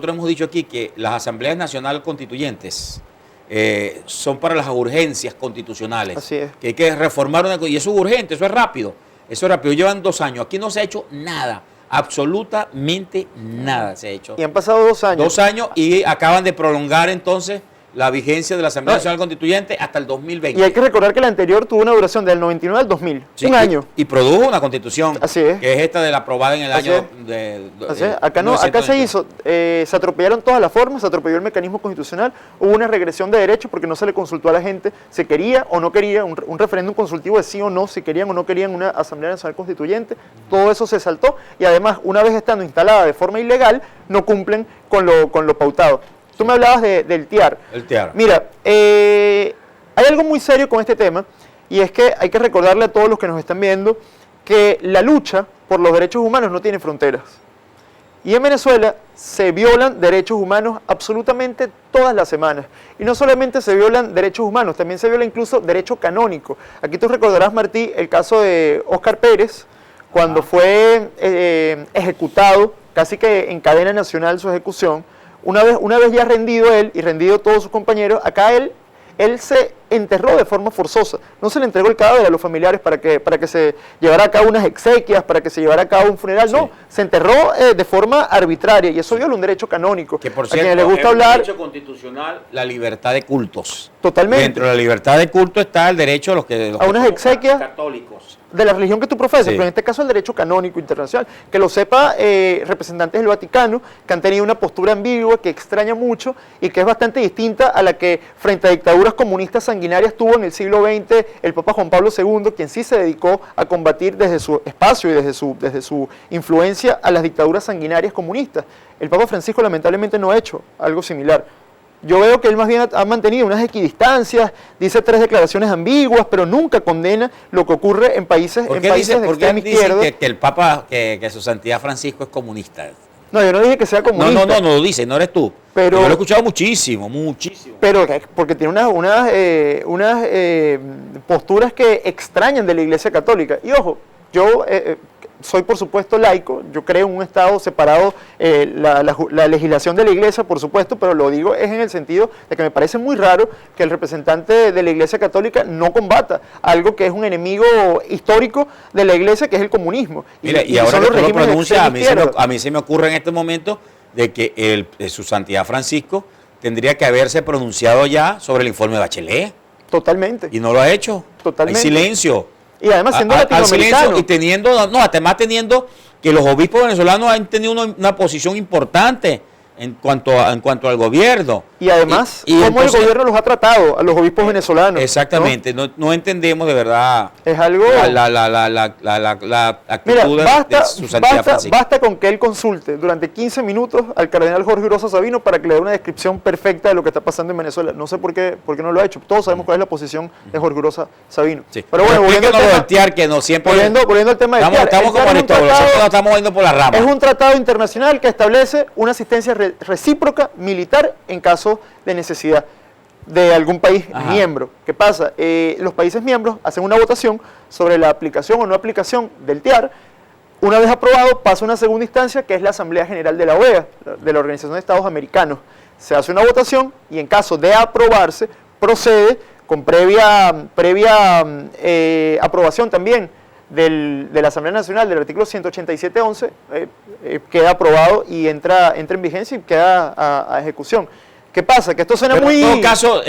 hemos dicho aquí que las asambleas nacionales constituyentes son para las urgencias constitucionales. Así es. Que hay que reformar y eso es urgente, eso es rápido. Llevan 2 años. Aquí no se ha hecho nada. Absolutamente nada se ha hecho. Y han pasado 2 años. 2 años y acaban de prolongar entonces la vigencia de la Asamblea Nacional Constituyente hasta el 2020. Y hay que recordar que la anterior tuvo una duración del 99 al 2000, sí, un año. Y produjo una constitución, así es, que es esta de la aprobada en el año Acá se hizo, se atropellaron todas las formas, se atropelló el mecanismo constitucional, hubo una regresión de derechos porque no se le consultó a la gente si quería o no quería, un referéndum consultivo de sí o no, si querían o no querían una Asamblea Nacional Constituyente, todo eso se saltó y además, una vez estando instalada de forma ilegal, no cumplen con lo pautado. Tú me hablabas del TIAR. El TIAR. Mira, hay algo muy serio con este tema, y es que hay que recordarle a todos los que nos están viendo que la lucha por los derechos humanos no tiene fronteras. Y en Venezuela se violan derechos humanos absolutamente todas las semanas. Y no solamente se violan derechos humanos, también se viola incluso derecho canónico. Aquí tú recordarás, Martí, el caso de Óscar Pérez, cuando fue ejecutado, casi que en cadena nacional su ejecución. Una vez ya rendido él y rendido todos sus compañeros, acá él se enterró de forma forzosa. No se le entregó el cadáver a los familiares para que se llevara a cabo unas exequias, para que se llevara a cabo un funeral. Sí. No, se enterró de forma arbitraria y eso viola un derecho canónico. Que por cierto, le gusta hablar, derecho constitucional, la libertad de cultos. Totalmente. Dentro de la libertad de culto está el derecho a los unas exequias católicos. De la religión que tú profesas, sí. Pero en este caso el derecho canónico internacional. Que lo sepa representantes del Vaticano, que han tenido una postura ambigua, que extraña mucho y que es bastante distinta a la que frente a dictaduras comunistas sanguinarias tuvo en el siglo XX el Papa Juan Pablo II, quien sí se dedicó a combatir desde su espacio y desde su influencia a las dictaduras sanguinarias comunistas. El Papa Francisco lamentablemente no ha hecho algo similar. Yo veo que él más bien ha mantenido unas equidistancias, dice 3 declaraciones ambiguas, pero nunca condena lo que ocurre en países de extrema izquierda. Que el Papa, que su santidad Francisco es comunista? No, yo no dije que sea comunista. No lo dice, no eres tú. Pero, yo lo he escuchado muchísimo. Pero porque tiene unas posturas que extrañan de la Iglesia Católica. Y ojo, yo soy por supuesto laico, yo creo en un Estado separado, la legislación de la Iglesia por supuesto, pero lo digo es en el sentido de que me parece muy raro que el representante de la Iglesia Católica no combata algo que es un enemigo histórico de la Iglesia, que es el comunismo. Mira, y ahora que tú lo pronuncias, a mí se me ocurre en este momento de que su santidad Francisco tendría que haberse pronunciado ya sobre el informe de Bachelet. Totalmente. Y no lo ha hecho. Totalmente. Hay silencio. Y además siendo latinoamericano. Y además teniendo que los obispos venezolanos han tenido una posición importante en cuanto al gobierno. Y además, ¿cómo entonces, el gobierno los ha tratado a los obispos venezolanos? Exactamente, no entendemos de verdad. Es algo... La actitud de su santidad Francisco. Basta con que él consulte durante 15 minutos al cardenal Jorge Urosa Sabino para que le dé una descripción perfecta de lo que está pasando en Venezuela. No sé por qué no lo ha hecho. Todos sabemos cuál es la posición de Jorge Urosa Sabino. Sí. Pero bueno, volviendo al TIAR, que no siempre... Volviendo al tema del TIAR. Estamos como nosotros nos estamos moviendo por la rama. Es un tratado internacional que establece una asistencia recíproca militar en caso de necesidad de algún país miembro. ¿Qué pasa? Los países miembros hacen una votación sobre la aplicación o no aplicación del TIAR. Una vez aprobado, pasa a una segunda instancia, que es la Asamblea General de la OEA, de la Organización de Estados Americanos. Se hace una votación y en caso de aprobarse, procede con previa aprobación también de la Asamblea Nacional del artículo 187.11, queda aprobado y entra en vigencia y queda a ejecución. ¿Qué pasa? Que esto suena muy... En todo caso,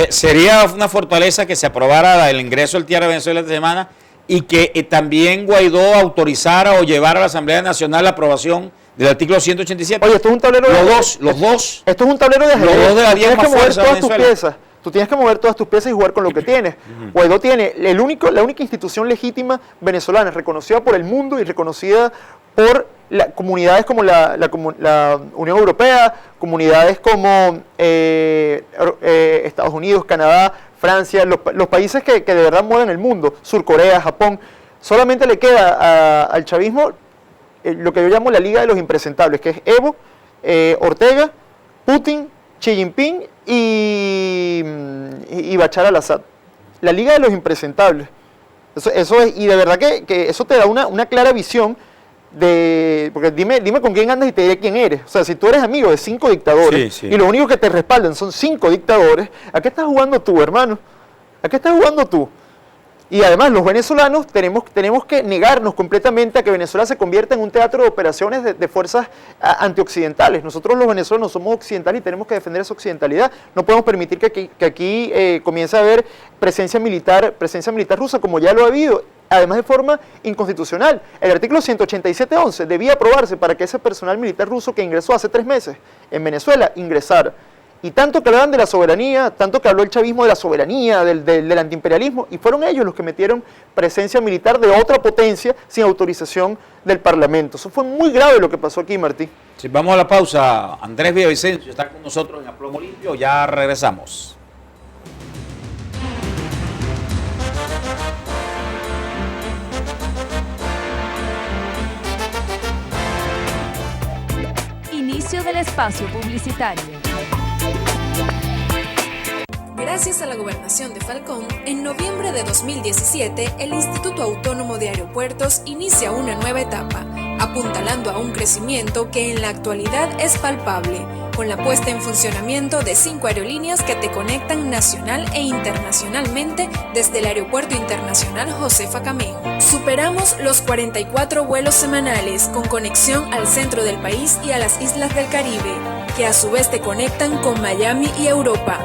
sería una fortaleza que se aprobara el ingreso del TIAR a Venezuela esta semana y que también Guaidó autorizara o llevara a la Asamblea Nacional la aprobación del artículo 187. Oye, esto es un tablero los dos. Esto es un tablero de ajedrez. Los dos de la tienes que mover todas tus piezas. Tú tienes que mover todas tus piezas y jugar con lo que tienes. Guaidó tiene la única institución legítima venezolana, reconocida por el mundo y reconocida por comunidades como la Unión Europea, comunidades como Estados Unidos, Canadá, Francia, los países que de verdad mueven el mundo, Surcorea, Japón. Solamente le queda al chavismo lo que yo llamo la Liga de los Impresentables, que es Evo, Ortega, Putin, Xi Jinping y Bashar al-Assad. La Liga de los Impresentables. Eso es, y de verdad que eso te da una clara visión porque dime con quién andas y te diré quién eres. O sea, si tú eres amigo de 5 dictadores y lo único que te respaldan son 5 dictadores, ¿a qué estás jugando tú, hermano? ¿A qué estás jugando tú? Y además los venezolanos tenemos que negarnos completamente a que Venezuela se convierta en un teatro de operaciones de fuerzas antioccidentales. Nosotros los venezolanos somos occidentales y tenemos que defender esa occidentalidad. No podemos permitir que aquí comience a haber presencia militar rusa, como ya lo ha habido, además de forma inconstitucional. El artículo 187.11 debía aprobarse para que ese personal militar ruso que ingresó hace 3 meses en Venezuela ingresara. Y tanto que hablaban de la soberanía, tanto que habló el chavismo de la soberanía, del antiimperialismo, y fueron ellos los que metieron presencia militar de otra potencia sin autorización del Parlamento. Eso fue muy grave lo que pasó aquí, Martí. Sí, vamos a la pausa. Andrés Villavicencio está con nosotros en A Plomo Limpio, ya regresamos. Inicio del espacio publicitario. Gracias a la Gobernación de Falcón, en noviembre de 2017, el Instituto Autónomo de Aeropuertos inicia una nueva etapa, apuntalando a un crecimiento que en la actualidad es palpable, con la puesta en funcionamiento de 5 aerolíneas que te conectan nacional e internacionalmente desde el Aeropuerto Internacional Josefa Camejo. Superamos los 44 vuelos semanales con conexión al centro del país y a las islas del Caribe, que a su vez te conectan con Miami y Europa.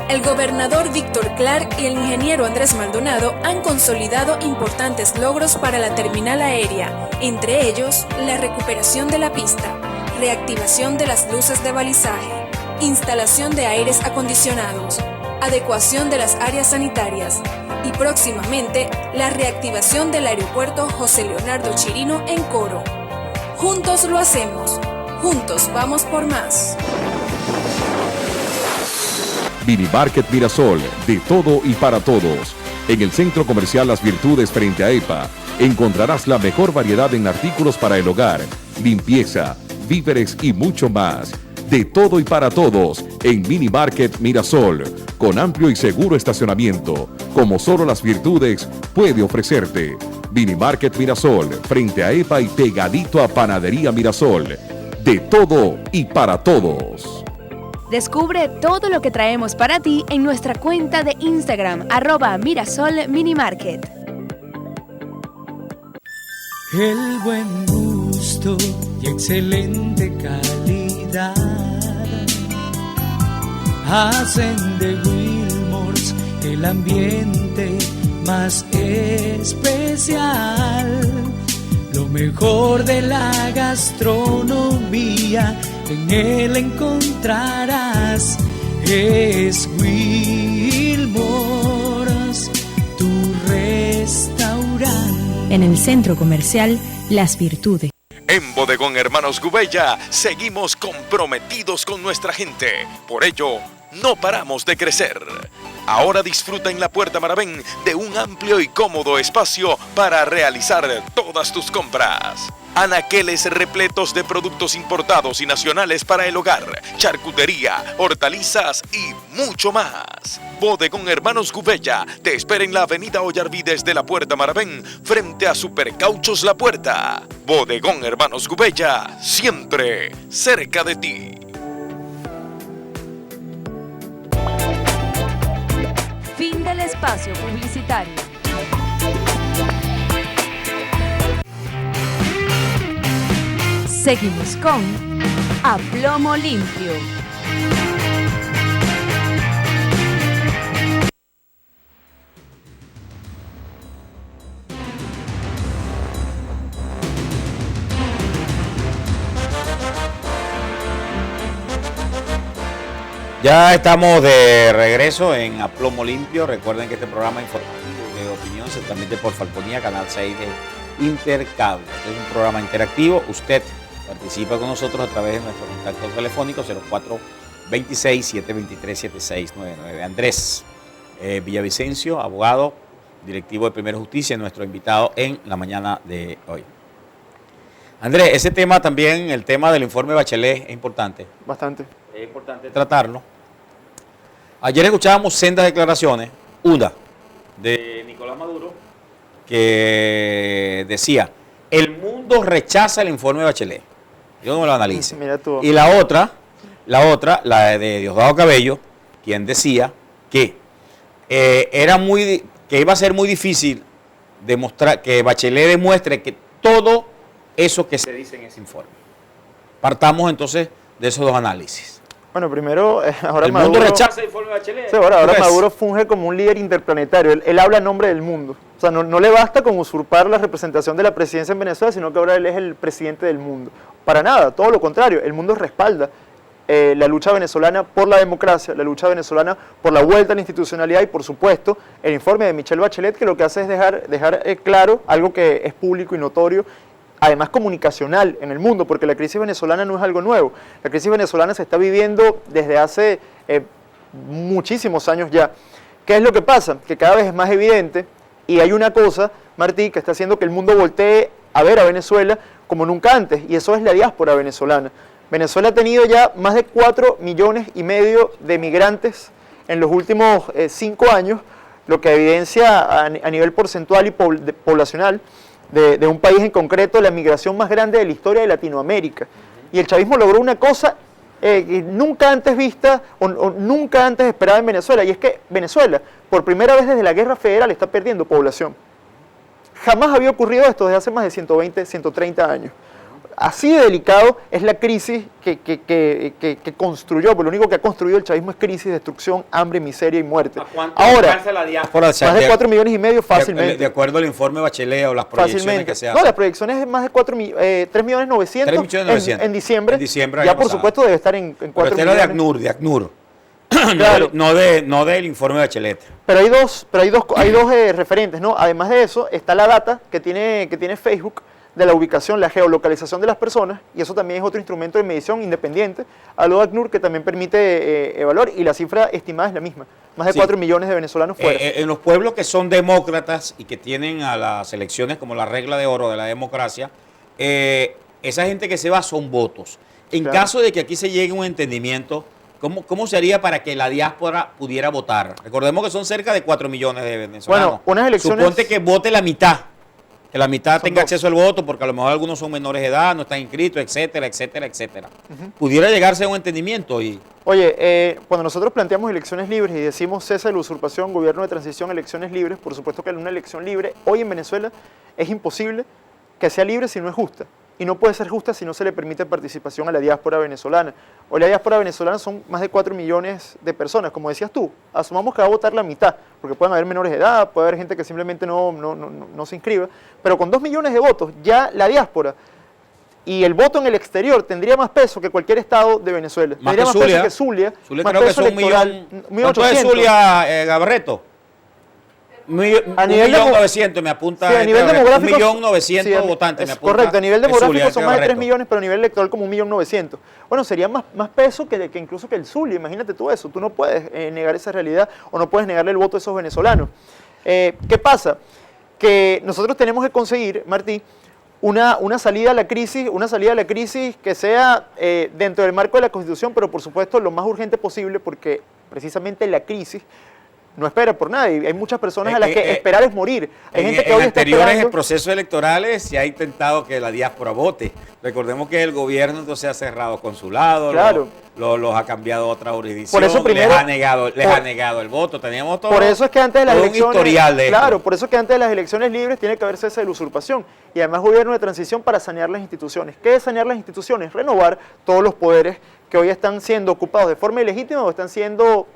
El gobernador Víctor Clark y el ingeniero Andrés Maldonado han consolidado importantes logros para la terminal aérea, entre ellos la recuperación de la pista, reactivación de las luces de balizaje, instalación de aires acondicionados, adecuación de las áreas sanitarias y próximamente la reactivación del aeropuerto José Leonardo Chirino en Coro. Juntos lo hacemos, juntos vamos por más. Minimarket Mirasol, de todo y para todos. En el Centro Comercial Las Virtudes frente a EPA, encontrarás la mejor variedad en artículos para el hogar, limpieza, víveres y mucho más. De todo y para todos en Minimarket Mirasol, con amplio y seguro estacionamiento, como solo Las Virtudes puede ofrecerte. Minimarket Mirasol, frente a EPA y pegadito a Panadería Mirasol. De todo y para todos. Descubre todo lo que traemos para ti en nuestra cuenta de Instagram, @MirasolMinimarket. El buen gusto y excelente calidad hacen de Wilmors el ambiente más especial. Lo mejor de la gastronomía, en él encontrarás. Es Wilmors, tu restaurante. En el Centro Comercial Las Virtudes. En Bodegón Hermanos Gubella seguimos comprometidos con nuestra gente. Por ello, no paramos de crecer. Ahora disfruta en la Puerta Maravén de un amplio y cómodo espacio para realizar todas tus compras. Anaqueles repletos de productos importados y nacionales para el hogar, charcutería, hortalizas y mucho más. Bodegón Hermanos Gubella te espera en la avenida Ollarvides de la Puerta Maravén, frente a Supercauchos La Puerta. Bodegón Hermanos Gubella, siempre cerca de ti. Fin del espacio publicitario. Seguimos con A Plomo Limpio. Ya estamos de regreso en A Plomo Limpio. Recuerden que este programa informativo de opinión se transmite por Falconía, Canal 6 de Intercable. Este es un programa interactivo. Usted participa con nosotros a través de nuestro contacto telefónico 0426-723-7699. Andrés Villavicencio, abogado, directivo de Primera Justicia, nuestro invitado en la mañana de hoy. Andrés, ese tema también, el tema del informe Bachelet, es importante. Bastante. Es importante tratarlo. Ayer escuchábamos sendas declaraciones, una de Nicolás Maduro, que decía, el mundo rechaza el informe Bachelet. Yo no me lo analice. Mira tú. Y la otra, la de Diosdado Cabello, quien decía que que iba a ser muy difícil demostrar, que Bachelet demuestre que todo eso que se dice en ese informe. Partamos entonces de esos dos análisis. Bueno, primero, ahora el Maduro... mundo rechaza el informe Bachelet. Sí, ahora Maduro funge como un líder interplanetario. Él habla en nombre del mundo. O sea, no le basta con usurpar la representación de la presidencia en Venezuela, sino que ahora él es el presidente del mundo. Para nada, todo lo contrario. El mundo respalda la lucha venezolana por la democracia, la lucha venezolana por la vuelta a la institucionalidad y, por supuesto, el informe de Michelle Bachelet, que lo que hace es dejar claro algo que es público y notorio, además comunicacional en el mundo, porque la crisis venezolana no es algo nuevo. La crisis venezolana se está viviendo desde hace muchísimos años ya. ¿Qué es lo que pasa? Que cada vez es más evidente, y hay una cosa, Martí, que está haciendo que el mundo voltee a ver a Venezuela como nunca antes, y eso es la diáspora venezolana. Venezuela ha tenido ya más de 4,5 millones de migrantes en los últimos 5 años, lo que evidencia a nivel porcentual y poblacional de un país en concreto la migración más grande de la historia de Latinoamérica. Y el chavismo logró una cosa nunca antes vista o nunca antes esperada en Venezuela, y es que Venezuela, por primera vez desde la Guerra Federal, está perdiendo población. Jamás había ocurrido esto desde hace más de 120, 130 años. Así de delicado es la crisis que construyó, porque lo único que ha construido el chavismo es crisis, destrucción, hambre, miseria y muerte. Ahora, la diáspora, más de 4,5 millones fácilmente. De acuerdo al informe Bachelet o las proyecciones que se hacen. No, las proyecciones es más de 3.900.000 en diciembre. Ya por supuesto debe estar en 4 millones. Pero de ACNUR. Claro. no del informe Bachelet. Pero hay dos referentes, ¿no? Además de eso, está la data que tiene Facebook de la ubicación, la geolocalización de las personas, y eso también es otro instrumento de medición independiente a lo de ACNUR que también permite evaluar, y la cifra estimada es la misma, más de 4 millones de venezolanos fuera. En los pueblos que son demócratas y que tienen a las elecciones como la regla de oro de la democracia, esa gente que se va son votos. En caso de que aquí se llegue a un entendimiento, ¿cómo se haría para que la diáspora pudiera votar? Recordemos que son cerca de 4 millones de venezolanos. Bueno, unas elecciones... Suponte que vote la mitad. Que la mitad tenga acceso al voto, porque a lo mejor algunos son menores de edad, no están inscritos, etcétera, etcétera, etcétera. Pudiera llegarse a un entendimiento y... Oye, cuando nosotros planteamos elecciones libres y decimos cese de la usurpación, gobierno de transición, elecciones libres, por supuesto que una elección libre hoy en Venezuela es imposible que sea libre si no es justa. y no puede ser justa si no se le permite participación a la diáspora venezolana. Hoy la diáspora venezolana son más de 4 millones de personas, como decías tú, asumamos que va a votar la mitad, porque pueden haber menores de edad, puede haber gente que simplemente no se inscriba, pero con 2 millones de votos ya la diáspora y el voto en el exterior tendría más peso que cualquier estado de Venezuela. Más tendría que más Zulia. peso que Zulia. Zulia Más creo que peso son un electoral, millón. ¿Cuánto es Zulia, Gabarreto? A nivel 1.900.000 me apunta. Sí, a nivel demográfico, 1.900.000 votantes me apunta. Correcto, a nivel demográfico Zulia, son más de 3 Gabarreto. millones, pero a nivel electoral como 1.900.000. Bueno, sería más peso que incluso que el Zulia, imagínate tú eso. Tú no puedes negar esa realidad o no puedes negarle el voto a esos venezolanos. ¿Qué pasa? Que nosotros tenemos que conseguir, Martí, una salida a la crisis que sea dentro del marco de la Constitución, pero por supuesto lo más urgente posible, porque precisamente la crisis no espera por nadie. Hay muchas personas a las que esperar es morir. Hay gente que hoy está anteriores esperando. procesos electorales se ha intentado que la diáspora vote. Recordemos que el gobierno entonces ha cerrado consulados, Claro. los ha cambiado a otra jurisdicción, Por eso primero- les ha negado el voto. Teníamos todo, Por eso es que antes de las todo un elecciones, historial de claro, esto. por eso es que antes de las elecciones libres tiene que haber cese de la usurpación y además gobierno de transición para sanear las instituciones. ¿Qué es sanear las instituciones? Renovar todos los poderes que hoy están siendo ocupados de forma ilegítima o están siendo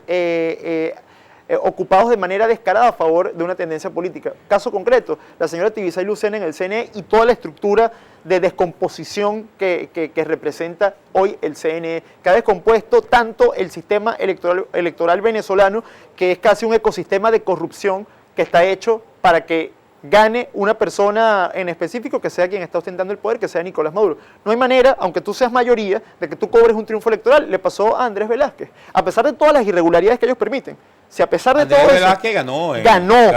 ocupados de manera descarada a favor de una tendencia política. Caso concreto, la señora Tibisay Lucena en el CNE y toda la estructura de descomposición que representa hoy el CNE, que ha descompuesto tanto el sistema electoral venezolano, que es casi un ecosistema de corrupción que está hecho para que gane una persona en específico que sea quien está ostentando el poder, que sea Nicolás Maduro. No hay manera, aunque tú seas mayoría, de que tú cobres un triunfo electoral. Le pasó a Andrés Velázquez, a pesar de todas las irregularidades que ellos permiten. Si a pesar de Andrés todo eso, Velázquez ganó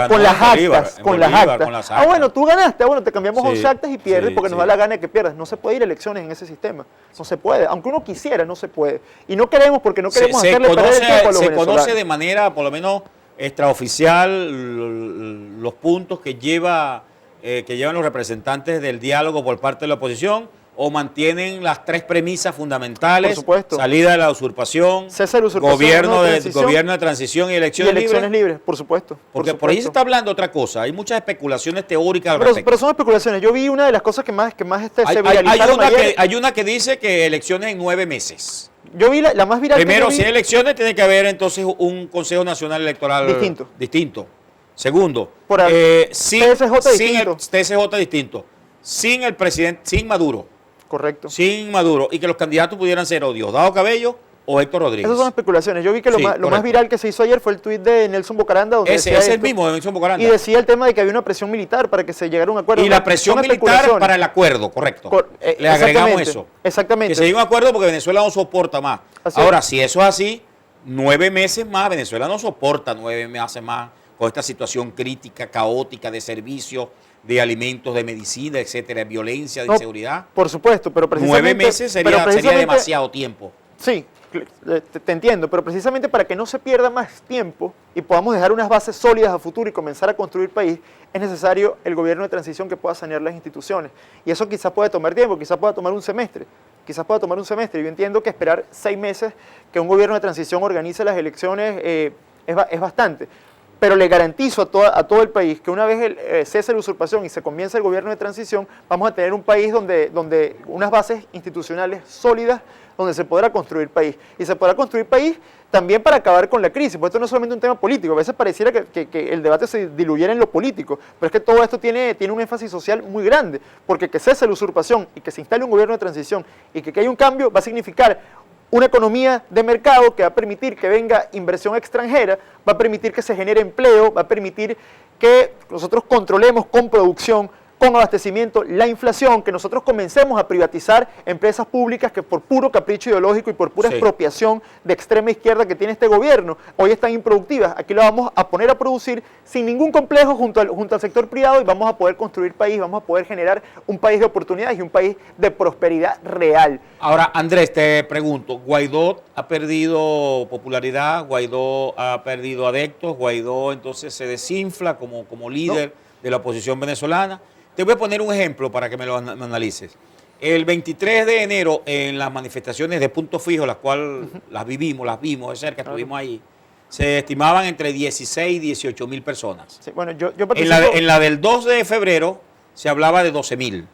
con las en Bolívar, actas, en con las Bolívar, actas. con las Ah, bueno, tú ganaste, bueno, te cambiamos Sí, 11 actas y pierdes sí, porque nos sí. da la gana de que pierdas. No se puede ir a elecciones en ese sistema. No se puede. Aunque uno quisiera, no se puede. Y no queremos porque no queremos hacerle perder el tiempo a los se venezolanos. conoce de manera, por lo menos, extraoficial los puntos que llevan los representantes del diálogo por parte de la oposición, o mantienen las 3 premisas fundamentales: Por supuesto. salida de la usurpación, Cese de la usurpación, gobierno gobierno de transición y Y elecciones elecciones libres. libres, por supuesto. Porque por ahí se está hablando otra cosa. Hay muchas especulaciones teóricas al respecto. Pero son especulaciones. Yo vi una de las cosas que más se Hay viralizaron ayer. hay una que dice que elecciones en 9 meses. Yo vi la más viral. Primero, que yo si vi, hay elecciones, tiene que haber entonces un Consejo Nacional Electoral distinto. Segundo, Por sin TSJ distinto. TSJ distinto, sin el presidente, sin Maduro, y que los candidatos pudieran ser o Diosdado Cabello o Héctor Rodríguez. Esas son especulaciones. Yo vi que lo Sí, más correcto. viral que se hizo ayer fue el tuit de Nelson Bocaranda. Donde Ese decía es el esto, mismo de Nelson Bocaranda. Y decía el tema de que había una presión militar para que se llegara a un acuerdo. Y la presión Son militar especulaciones. para el acuerdo, correcto. Le agregamos Exactamente, eso. Exactamente. Que se llegue a un acuerdo porque Venezuela no soporta más. Así Ahora, es. si eso es así, 9 meses más, Venezuela no soporta 9 meses más con esta situación crítica, caótica de servicios, de alimentos, de medicina, etcétera, de violencia, de No, inseguridad. Por supuesto, pero precisamente... 9 meses sería demasiado tiempo. Sí, te entiendo, pero precisamente para que no se pierda más tiempo y podamos dejar unas bases sólidas a futuro y comenzar a construir país, es necesario el gobierno de transición que pueda sanear las instituciones. Y eso quizás puede tomar tiempo, quizás pueda tomar un semestre. Yo entiendo que esperar 6 meses que un gobierno de transición organice las elecciones es bastante. Pero le garantizo a todo el país que una vez cese la usurpación y se comience el gobierno de transición, vamos a tener un país donde unas bases institucionales sólidas, donde se podrá construir país. Y se podrá construir país también para acabar con la crisis, porque esto no es solamente un tema político. A veces pareciera que el debate se diluyera en lo político, pero es que todo esto tiene un énfasis social muy grande, porque que cese la usurpación y que se instale un gobierno de transición y que haya un cambio va a significar una economía de mercado que va a permitir que venga inversión extranjera, va a permitir que se genere empleo, va a permitir que nosotros controlemos con producción, con abastecimiento, la inflación, que nosotros comencemos a privatizar empresas públicas que por puro capricho ideológico y por pura expropiación de extrema izquierda que tiene este gobierno, hoy están improductivas. Aquí lo vamos a poner a producir sin ningún complejo junto al sector privado y vamos a poder construir país, vamos a poder generar un país de oportunidades y un país de prosperidad real. Ahora, Andrés, te pregunto, Guaidó ha perdido popularidad, Guaidó ha perdido adeptos, Guaidó entonces se desinfla como líder de la oposición venezolana. Te voy a poner un ejemplo para que me lo analices. El 23 de enero, en las manifestaciones de Punto Fijo, las cuales las vimos de cerca, estuvimos ahí, se estimaban entre 16 y 18 mil personas. Sí, bueno, yo participo... En la del 2 de febrero se hablaba de 12 mil.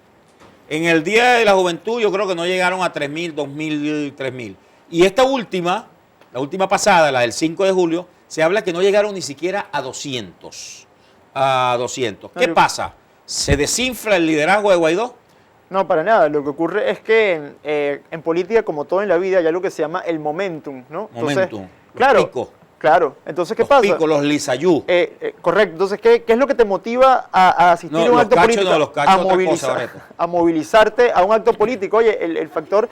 En el Día de la Juventud yo creo que no llegaron a 3.000, 2.000, 3.000. Y esta última, la última pasada, la del 5 de julio, se habla que no llegaron ni siquiera a 200. A 200. ¿Qué pasa? ¿Se desinfla el liderazgo de Guaidó? No, para nada. Lo que ocurre es que en política, como todo en la vida, hay algo que se llama el momentum, ¿no? Momentum. Claro. Picos. Claro, entonces, ¿qué pasa? Los picos, los lisayú. Correcto, entonces, ¿qué es lo que te motiva a asistir a un acto político? A movilizarte a un acto político. Oye, el factor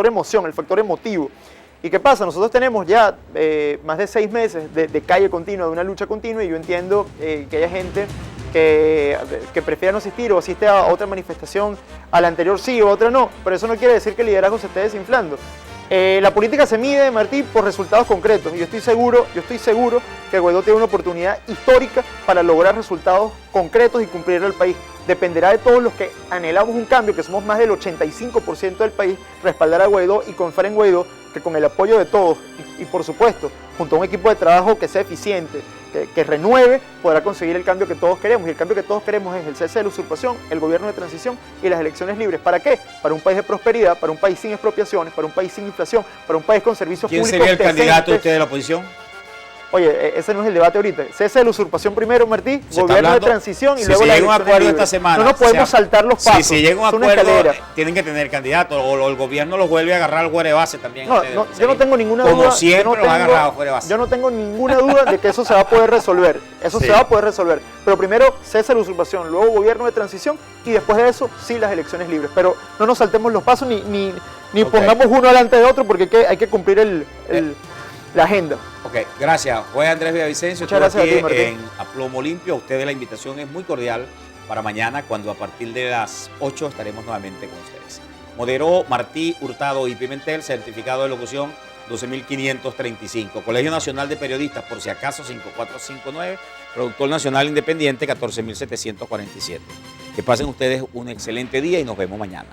emoción, el factor emotivo. ¿Y qué pasa? Nosotros tenemos ya más de 6 meses de calle continua, de una lucha continua, y yo entiendo que haya gente que prefiera no asistir o asiste a otra manifestación, a la anterior sí o a otra no, pero eso no quiere decir que el liderazgo se esté desinflando. La política se mide, Martí, por resultados concretos, y yo estoy seguro que Guaidó tiene una oportunidad histórica para lograr resultados concretos y cumplir al país. Dependerá de todos los que anhelamos un cambio, que somos más del 85% del país, respaldar a Guaidó y confiar en Guaidó, que con el apoyo de todos y por supuesto, junto a un equipo de trabajo que sea eficiente, que renueve, podrá conseguir el cambio que todos queremos. Y el cambio que todos queremos es el cese de la usurpación, el gobierno de transición y las elecciones libres. ¿Para qué? Para un país de prosperidad, para un país sin expropiaciones, para un país sin inflación, para un país con servicios públicos decentes. ¿Quién sería el candidato de usted de la oposición? Oye, ese no es el debate ahorita. Cese de la usurpación primero, Martí, gobierno de transición y luego la elección. Si llega un acuerdo esta semana. No nos podemos saltar los pasos. Si llega un acuerdo, tienen que tener candidato o el gobierno los vuelve a agarrar al fuera de base también. Yo no tengo ninguna duda. Como siempre los ha agarrado fuera de base. Yo no tengo ninguna duda de que eso se va a poder resolver. Eso se va a poder resolver. Pero primero cese de la usurpación, luego gobierno de transición y después de eso sí las elecciones libres. Pero no nos saltemos los pasos ni pongamos uno delante de otro porque hay que cumplir la agenda. Ok, gracias. Juez Andrés Villavicencio, muchas gracias aquí a ti, en A Plomo Limpio. A ustedes la invitación es muy cordial para mañana, cuando a partir de las 8 estaremos nuevamente con ustedes. Moderó Martí Hurtado y Pimentel, certificado de locución 12.535. Colegio Nacional de Periodistas, por si acaso, 5459. Productor Nacional Independiente, 14.747. Que pasen ustedes un excelente día y nos vemos mañana.